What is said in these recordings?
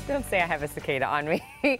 Don't say I have a cicada on me.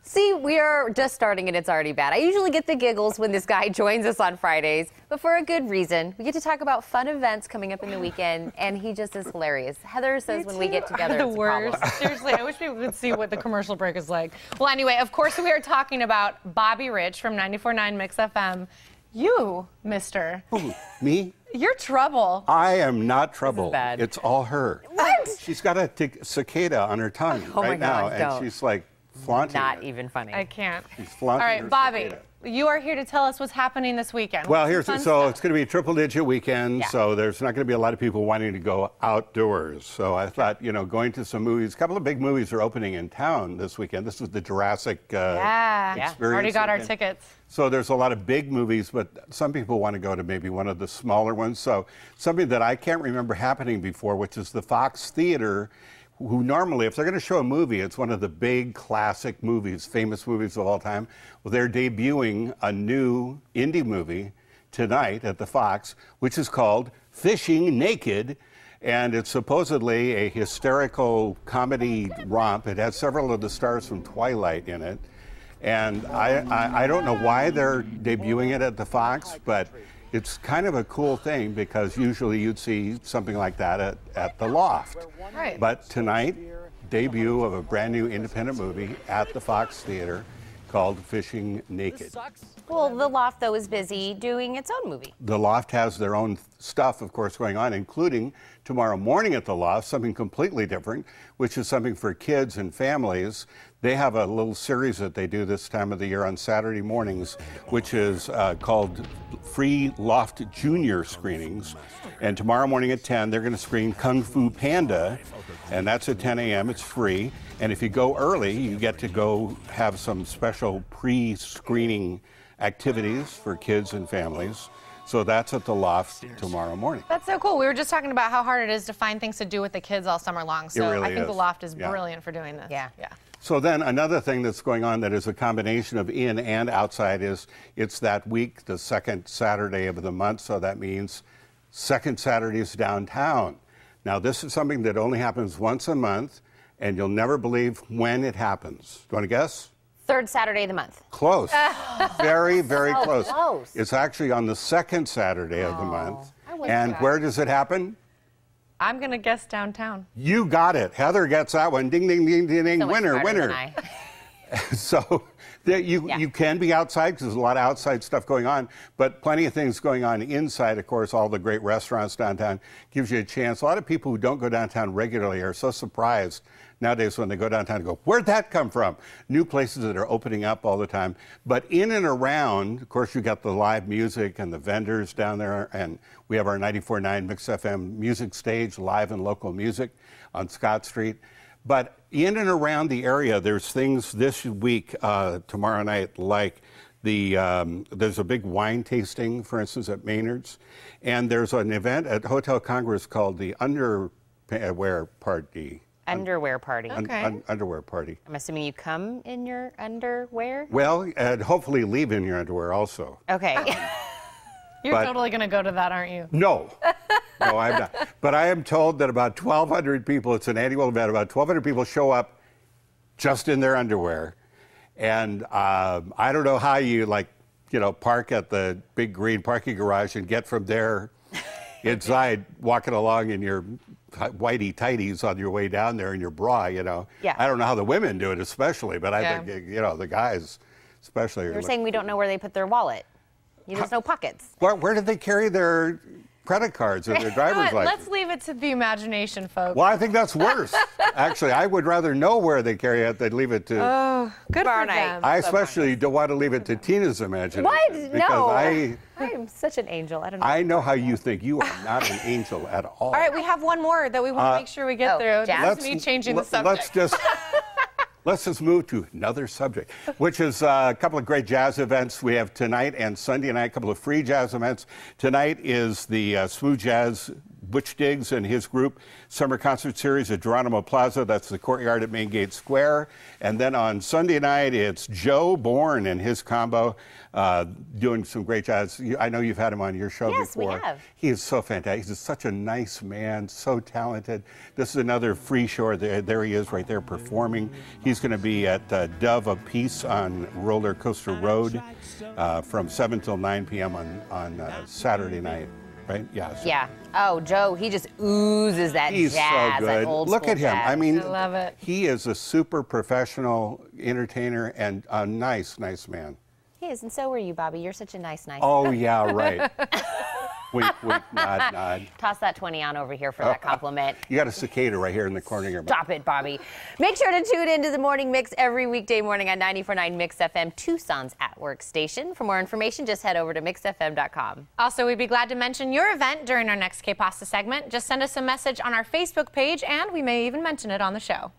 See, we are just starting and it's already bad. I usually get the giggles when this guy joins us on Fridays, but for a good reason. We get to talk about fun events coming up in the weekend, and he just is hilarious. Heather says when we get together, it's a problem. Seriously, I wish people could see what the commercial break is like. Well, anyway, of course, we are talking about Bobby Rich from 94.9 MIXfm. You, mister. Who, me? You're trouble. I am not trouble. bad. It's all her. What? She's got a cicada on her tongue right now, and she's like flaunting Not it. even funny. I can't. She's flaunting All right, her Bobby, cicada. you are here to tell us what's happening this weekend. Well, What's the it's fun going to be a triple-digit weekend, Yeah. so there's not going to be a lot of people wanting to go outdoors. So I thought, going to some movies. A couple of big movies are opening in town this weekend. This is the Jurassic experience. Already got our weekend. tickets. So there's a lot of big movies, but some people want to go to maybe one of the smaller ones. So something that I can't remember happening before, which is the Fox Theater, who normally, if they're going to show a movie, it's one of the big classic movies, famous movies of all time. Well, they're debuting a new indie movie tonight at the Fox, which is called Fishing Naked. And it's supposedly a hysterical comedy romp. It has several of the stars from Twilight in it. And I don't know why they're debuting it at the Fox, but it's kind of a cool thing because usually you'd see something like that at the Loft. Right. But tonight, debut of a brand new independent movie at the Fox Theater called Fishing Naked. Well, the Loft, though, is busy doing its own movie. The Loft has their own stuff, of course, going on, including tomorrow morning at the Loft, something completely different, which is something for kids and families. They have a little series that they do this time of the year on Saturday mornings, which is called Free Loft Junior Screenings. And tomorrow morning at 10, they're going to screen Kung Fu Panda, and that's at 10 a.m. It's free. And if you go early, you get to go have some special pre-screening activities for kids and families. So that's at the Loft tomorrow morning. That's so cool. We were just talking about how hard it is to find things to do with the kids all summer long. So really I think the is. Loft is Yeah. brilliant for doing this. Yeah. So then another thing that's going on that is a combination of in and outside is it's that week, the second Saturday of the month. So that means second Saturdays downtown. Now this is something that only happens once a month, and you'll never believe when it happens. Do you want to guess? Third Saturday of the month. Close. Very, very So close. close. It's actually on the second Saturday of the month. I wasn't And sure. where does it happen? I'm going to guess downtown. You got it. Heather gets that one. Ding, ding, ding, ding, ding. So much Winner, smarter winner. than I. So you can be outside because there's a lot of outside stuff going on, but plenty of things going on inside. Of course, all the great restaurants downtown gives you a chance. A lot of people who don't go downtown regularly are so surprised nowadays when they go downtown and go, where'd that come from? New places that are opening up all the time. But in and around, of course, you got the live music and the vendors down there, and we have our 94.9 MIXfm music stage, live and local music on Scott Street. But in and around the area, there's things this week, tomorrow night, like there's a big wine tasting, for instance, at Maynard's. And there's an event at Hotel Congress called the Underwear Party. Underwear party. Okay. Underwear Party. I'm assuming you come in your underwear? Well, and hopefully leave in your underwear also. Okay. You're But- totally going to go to that, aren't you? No. No, I'm not. But I am told that about 1,200 people, it's an annual event, about 1,200 people show up just in their underwear. And I don't know how you, park at the big green parking garage and get from there inside, walking along in your whitey tighties on your way down there in your bra, Yeah. I don't know how the women do it especially, but I think, the guys especially. You're saying we don't know where they put their wallet. There's no pockets. Where did they carry their credit cards or their driver's license? Let's leave it to the imagination, folks. Well, I think that's worse. Actually, I would rather know where they carry it than leave it to. Oh, good Tomorrow for night. them. I especially don't want to leave it to Tina's imagination. What? Because No. I am such an angel. I don't know. know how you think. You are not an angel at all. All right, we have one more that we want to make sure we get through. Jazz? This is me changing the subject. Let's just move to another subject, which is a couple of great jazz events we have tonight and Sunday night, a couple of free jazz events. Tonight is the Smooth Jazz Butch Diggs and his group summer concert series at Geronimo Plaza. That's the courtyard at Main Gate Square. And then on Sunday night, it's Joe Bourne and his combo doing some great jazz. I know you've had him on your show before. Yes, we have. He is so fantastic. He's such a nice man, so talented. This is another free show. There he is right there performing. He's going to be at Dove of Peace on Roller Coaster Road from 7 till 9 p.m. on Saturday night. Right? Yeah. So. Yeah. Oh, Joe, he just oozes that He's jazz, so good. that old Look school at him. jazz. I mean, I love it. He is a super professional entertainer and a nice, nice man. He is, and so are you, Bobby. You're such a nice Oh, yeah, right. Wink, wink, nod, nod. Toss that 20 on over here for that compliment. You got a cicada right here in the corner of your mouth. Stop it, Bobby. Make sure to tune into the Morning Mix every weekday morning on 94.9 MIXfm, Tucson's at-work station. For more information, just head over to MIXfm.com. Also, we'd be glad to mention your event during our next Pasa segment. Just send us a message on our Facebook page, and we may even mention it on the show.